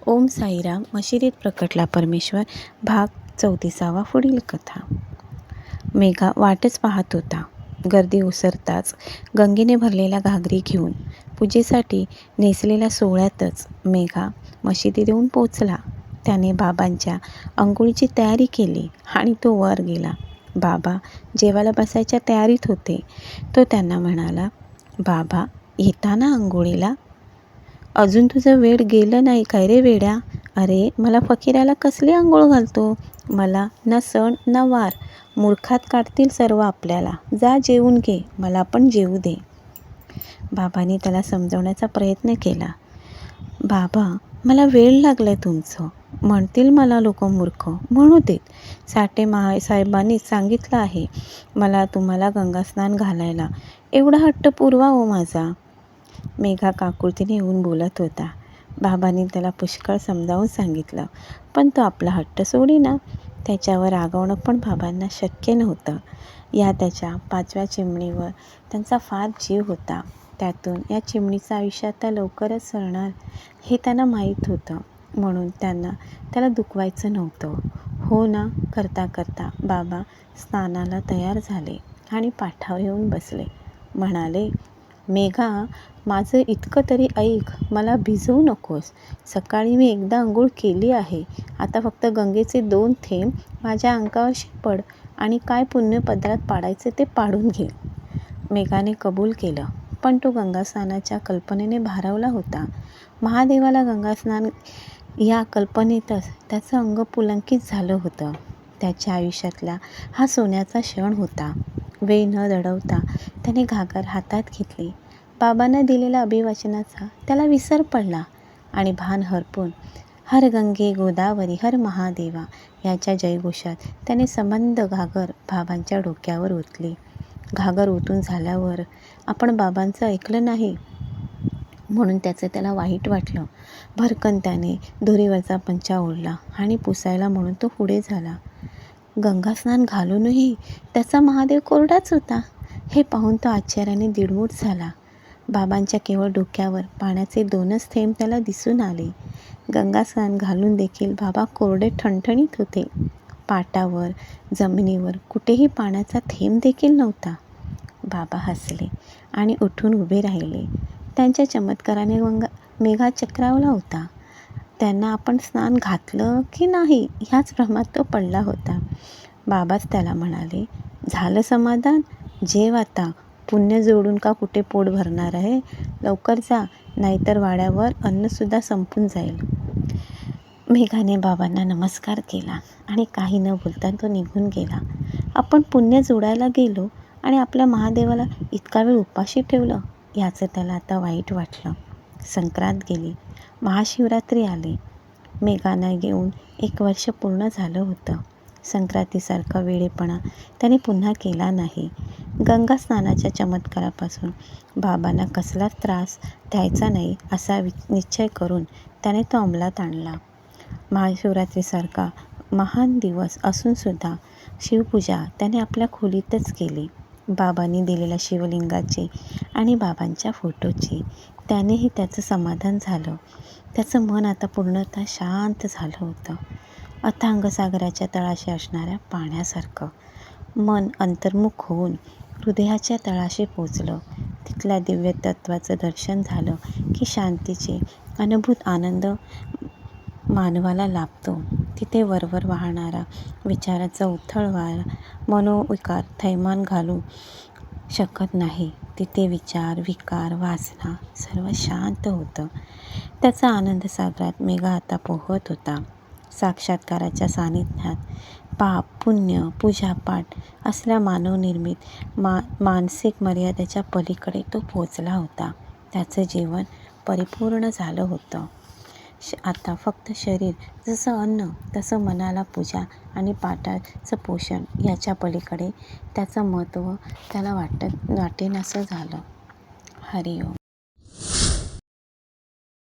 ओम साईराम. मशिदीत प्रकटला परमेश्वर. भाग 34. पुढील कथा. मेघा वाटच पाहत होता. गर्दी ओसरताच गंगेने भरलेला घागरी घेऊन पूजेसाठी नेसलेल्या सोहळ्यातच मेघा मशिदीत येऊन पोचला. त्याने बाबांच्या अंघोळीची तयारी केली आणि तो वर गेला. बाबा जेवायला बसायच्या तयारीत होते. तो त्यांना म्हणाला, बाबा येता ना अंघोळीला? अजून तुझं वेळ गेलं नाही काय रे वेड्या? अरे मला फकीराला कसली आंघोळ घालतो? मला ना सण ना वार. मूर्खात काढतील सर्व आपल्याला. जा जेवून घे, मला पण जेवू दे. बाबांनी त्याला समजवण्याचा प्रयत्न केला. बाबा मला वेळ लागलाय तुमचं. म्हणतील मला लोक मूर्ख. म्हणू देत. साठे साहेबांनी सांगितलं आहे मला तुम्हाला गंगास्नान घालायला. एवढा हट्ट पुरवा हो माझा. मेघा काकुळतीने येऊन बोलत होता. बाबांनी त्याला पुष्कळ समजावून सांगितलं, पण तो आपला हट्ट सोडेना. त्याच्यावर रागवणं पण बाबांना शक्य नव्हतं. या त्याच्या 5व्या चिमणीवर त्यांचा फार जीव होता. त्यातून या चिमणीचं आयुष्य आता लवकरच सरणार हे त्यांना माहीत होतं. म्हणून त्याला दुखवायचं नव्हतं. हो ना करता करता बाबा स्नानाला तयार झाले आणि पाठावर येऊन बसले. म्हणाले, मेघा माझं इतकं तरी ऐक. मला भिजवू नकोस. सकाळी मी एकदा अंघोळ केली आहे. आता फक्त गंगेचे 2 थेंब माझ्या अंगावर शिंपड आणि काय पुण्यपदरात पाडायचे ते पाडून घे. मेघाने कबूल केलं, पण तो गंगास्नानाच्या कल्पनेने भारावला होता. महादेवाला गंगास्नान या कल्पनेतच त्याचं अंग पुलकित झालं होतं. त्याच्या आयुष्यातला हा सोन्याचा क्षण होता. वेळ न दडवता त्याने घागर हातात घेतली. बाबांना दिलेल्या अभिवाचनाचा त्याला विसर पडला आणि भान हरपून हर गंगे गोदावरी हर महादेवा याच्या जयघोषात त्याने संबंध घागर बाबांच्या डोक्यावर ओतली. घागर ओतून झाल्यावर आपण बाबांचं ऐकलं नाही म्हणून त्याला वाईट वाटलं. भरकन त्याने दोरीवरचा पंचा ओढला आणि पुसायला म्हणून तो पुढे झाला. गंगास्नान घालूनही त्याचा महादेव कोरडाच होता. हे पाहून तो आश्चर्याने दिडमूड झाला. बाबांच्या केवळ डोक्यावर पाण्याचे 2च थेंब त्याला दिसून आले. गंगास्नान घालून देखील बाबा कोरडे ठणठणीत होते. पाटावर जमिनीवर कुठेही पाण्याचा थेंब देखील नव्हता. बाबा हसले आणि उठून उभे राहिले. त्यांच्या चमत्काराने मेघा चक्रावला होता. त्यांना आपण स्नान घातलं की नाही ह्याच भ्रमात तो पडला होता. बाबाच त्याला म्हणाले, झालं समाधान? जेव आता. पुण्य जोडून का कुठे पोट भरणार आहे? लवकर जा, नाहीतर वाड्यावर अन्नसुद्धा संपून जाईल. मेघाने बाबांना नमस्कार केला आणि काही न बोलता तो निघून गेला. आपण पुण्य जोडायला गेलो आणि आपल्या महादेवाला इतका वेळ उपाशी ठेवलं याचं त्याला आता वाईट वाटलं. संक्रांत गेली. महाशिवरात्री आली. मेघांना घेऊन 1 वर्ष पूर्ण झालं होतं. संक्रांतीसारखा वेडेपणा त्याने पुन्हा केला नाही. गंगा स्नानाच्या चमत्कारापासून बाबांना कसलाच त्रास द्यायचा नाही असा निश्चय करून त्याने तो अंमलात आणला. महाशिवरात्रीसारखा महान दिवस असूनसुद्धा शिवपूजा त्याने आपल्या खोलीतच केली. बाबांनी दिलेल्या शिवलिंगाची आणि बाबांच्या फोटोची त्यानेही त्याचं समाधान झालं. त्याचं मन आता पूर्णतः शांत झालं होतं. अथांग सागराच्या तळाशी असणाऱ्या पाण्यासारखं. मन अंतर्मुख होऊन हृदयाच्या तळाशी पोचलं. तिथल्या दिव्य तत्वाचं दर्शन झालं की शांतीचे अनुभूत आनंद मानवाला लाभतो. तिथे वरवर वाहणारा विचाराचा उथळ वारा मनोविकार थैमान घालू शकत नाही. तिथे विचार, विकार, वासना सर्व शांत होतं. त्याचा आनंदसागरात मेघा आता पोहत होता. साक्षात्काराच्या सानिध्यात पाप, पुण्य, पूजापाठ असल्या मानवनिर्मित मानसिक मर्यादेच्या पलीकडे तो पोचला होता. त्याचं जीवन परिपूर्ण झालं होतं. आता फक्त शरीर जसं अन्न तसं मनाला पूजा आणि पाठाचं पोषण याच्या पलीकडे त्याचं महत्त्व त्याला वाटेनासं झालं. हरिओम.